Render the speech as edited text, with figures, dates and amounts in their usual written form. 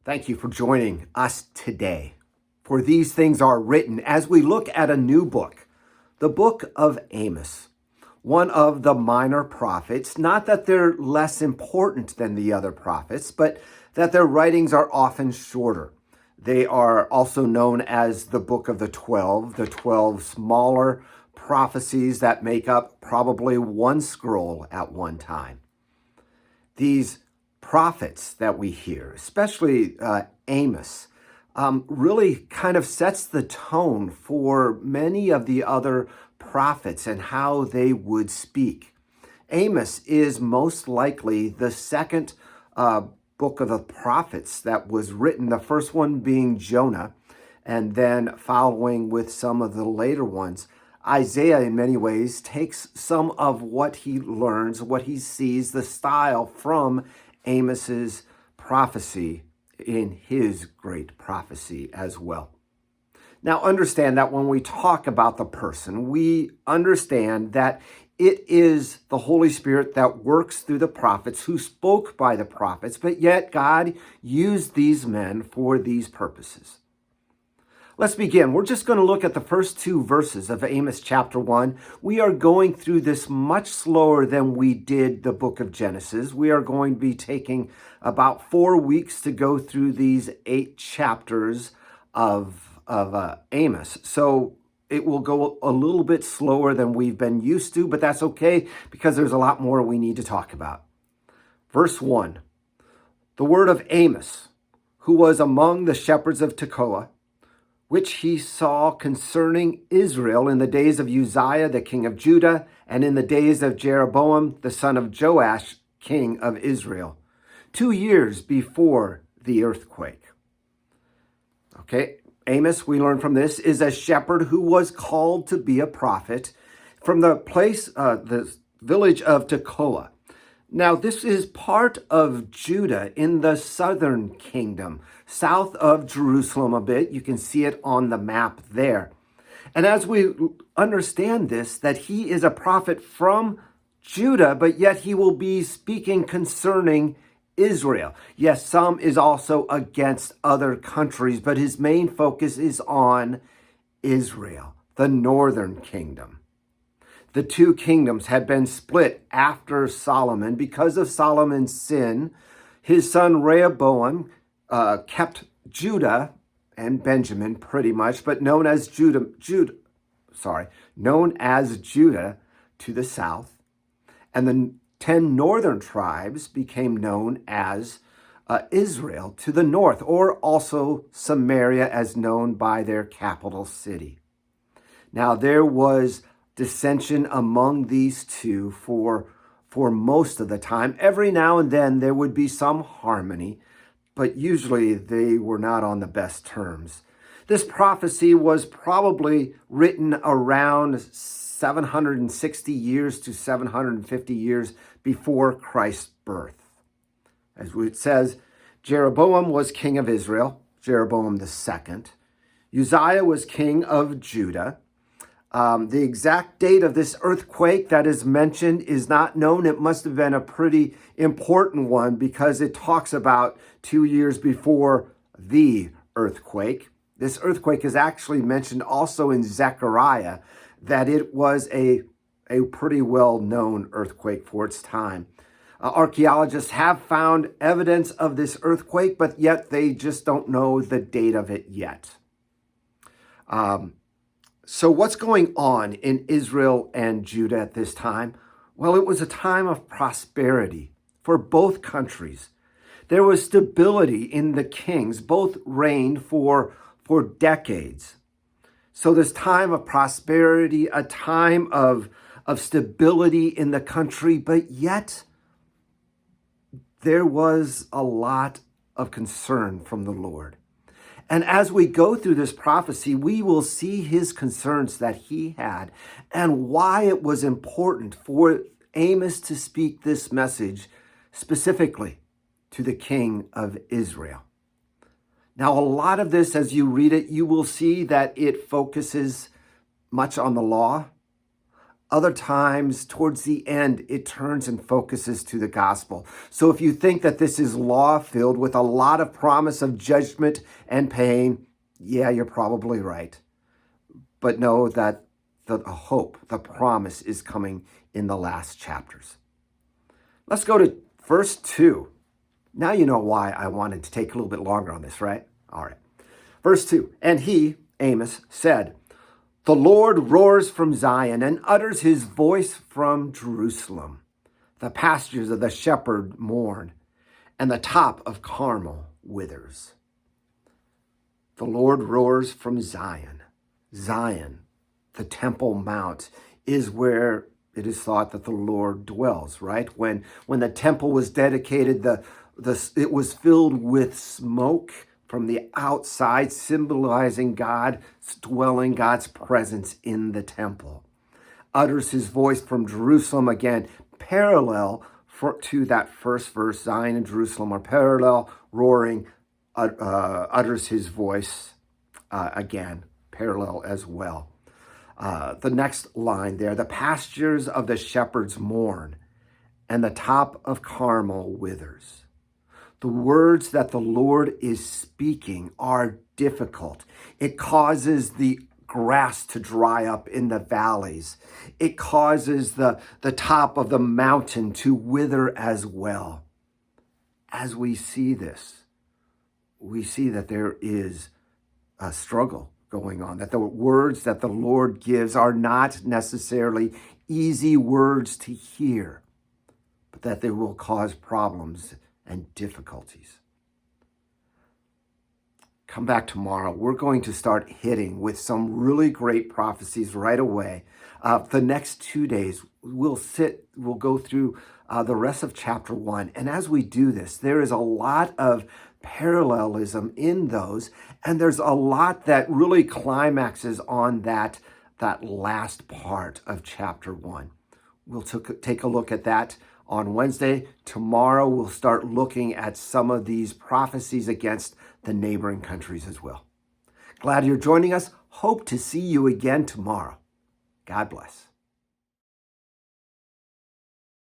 Thank you for joining us today. For these things are written as we look at a new book, the book of Amos, one of the minor prophets. Not that they're less important than the other prophets, but that their writings are often shorter. They are also known as the book of the 12 smaller prophecies that make up probably one scroll at one time. These prophets that we hear, especially Amos, really kind of sets the tone for many of the other prophets and how they would speak. Amos is most likely the second book of the prophets that was written, the first one being Jonah, and then following with some of the later ones. Isaiah, in many ways, takes some of what he learns, what he sees, the style from Amos's prophecy in his great prophecy as well. Now, understand that when we talk about the person, we understand that it is the Holy Spirit that works through the prophets who spoke by the prophets, but yet God used these men for these purposes. Let's begin. We're just going to look at the first two verses of Amos chapter 1. We are going through this much slower than we did the book of Genesis. We are going to be taking about 4 weeks to go through these 8 chapters of Amos. So it will go a little bit slower than we've been used to, but that's okay because there's a lot more we need to talk about. Verse 1, the word of Amos, who was among the shepherds of Tekoa, which he saw concerning Israel in the days of Uzziah, the king of Judah, and in the days of Jeroboam, the son of Joash, king of Israel, 2 years before the earthquake. Okay, Amos, we learn from this, is a shepherd who was called to be a prophet from the village of Tekoa. Now, this is part of Judah in the southern kingdom, south of Jerusalem a bit. You can see it on the map there. And as we understand this, that he is a prophet from Judah, but yet he will be speaking concerning Israel. Yes, some is also against other countries, but his main focus is on Israel, the northern kingdom. The two kingdoms had been split after Solomon. Because of Solomon's sin, his son Rehoboam kept Judah and Benjamin pretty much, but known as Judah to the south. And the 10 northern tribes became known as Israel to the north, or also Samaria as known by their capital city. Now there was dissension among these two for most of the time. Every now and then there would be some harmony, but usually they were not on the best terms. This prophecy was probably written around 760 years to 750 years before Christ's birth. As it says, Jeroboam was king of Israel, Jeroboam II. Uzziah was king of Judah. The exact date of this earthquake that is mentioned is not known. It must have been a pretty important one because it talks about 2 years before the earthquake. This earthquake is actually mentioned also in Zechariah, that it was a pretty well-known earthquake for its time. Archaeologists have found evidence of this earthquake, but yet they just don't know the date of it yet. So what's going on in Israel and Judah at this time? Well, it was a time of prosperity for both countries. There was stability in the kings. Both reigned for decades. So this time of prosperity, a time of stability in the country, but yet there was a lot of concern from the Lord. And as we go through this prophecy, we will see his concerns that he had and why it was important for Amos to speak this message specifically to the king of Israel. Now, a lot of this, as you read it, you will see that it focuses much on the law, Other times, towards the end, it turns and focuses to the gospel. So if you think that this is law-filled with a lot of promise of judgment and pain, yeah, you're probably right. But know that the hope, the promise is coming in the last chapters. Let's go to verse 2. Now you know why I wanted to take a little bit longer on this, right? All right. Verse 2, and he, Amos, said, the Lord roars from Zion and utters his voice from Jerusalem. The pastures of the shepherd mourn, and the top of Carmel withers. The Lord roars from Zion. Zion, the Temple Mount, is where it is thought that the Lord dwells, right? When the temple was dedicated, it was filled with smoke from the outside, symbolizing God's dwelling, God's presence in the temple. Utters his voice from Jerusalem, again, parallel to that first verse. Zion and Jerusalem are parallel, roaring, utters his voice, again, parallel as well. The next line there, the pastures of the shepherds mourn, and the top of Carmel withers. The words that the Lord is speaking are difficult. It causes the grass to dry up in the valleys. It causes the top of the mountain to wither as well. As we see this, we see that there is a struggle going on, that the words that the Lord gives are not necessarily easy words to hear, but that they will cause problems and difficulties. Come back tomorrow. We're going to start hitting with some really great prophecies right away. The next 2 days, we'll go through the rest of chapter 1. And as we do this, there is a lot of parallelism in those, and there's a lot that really climaxes on that last part of chapter 1. We'll take a look at that on Wednesday. Tomorrow, we'll start looking at some of these prophecies against the neighboring countries as well. Glad you're joining us. Hope to see you again tomorrow. God bless.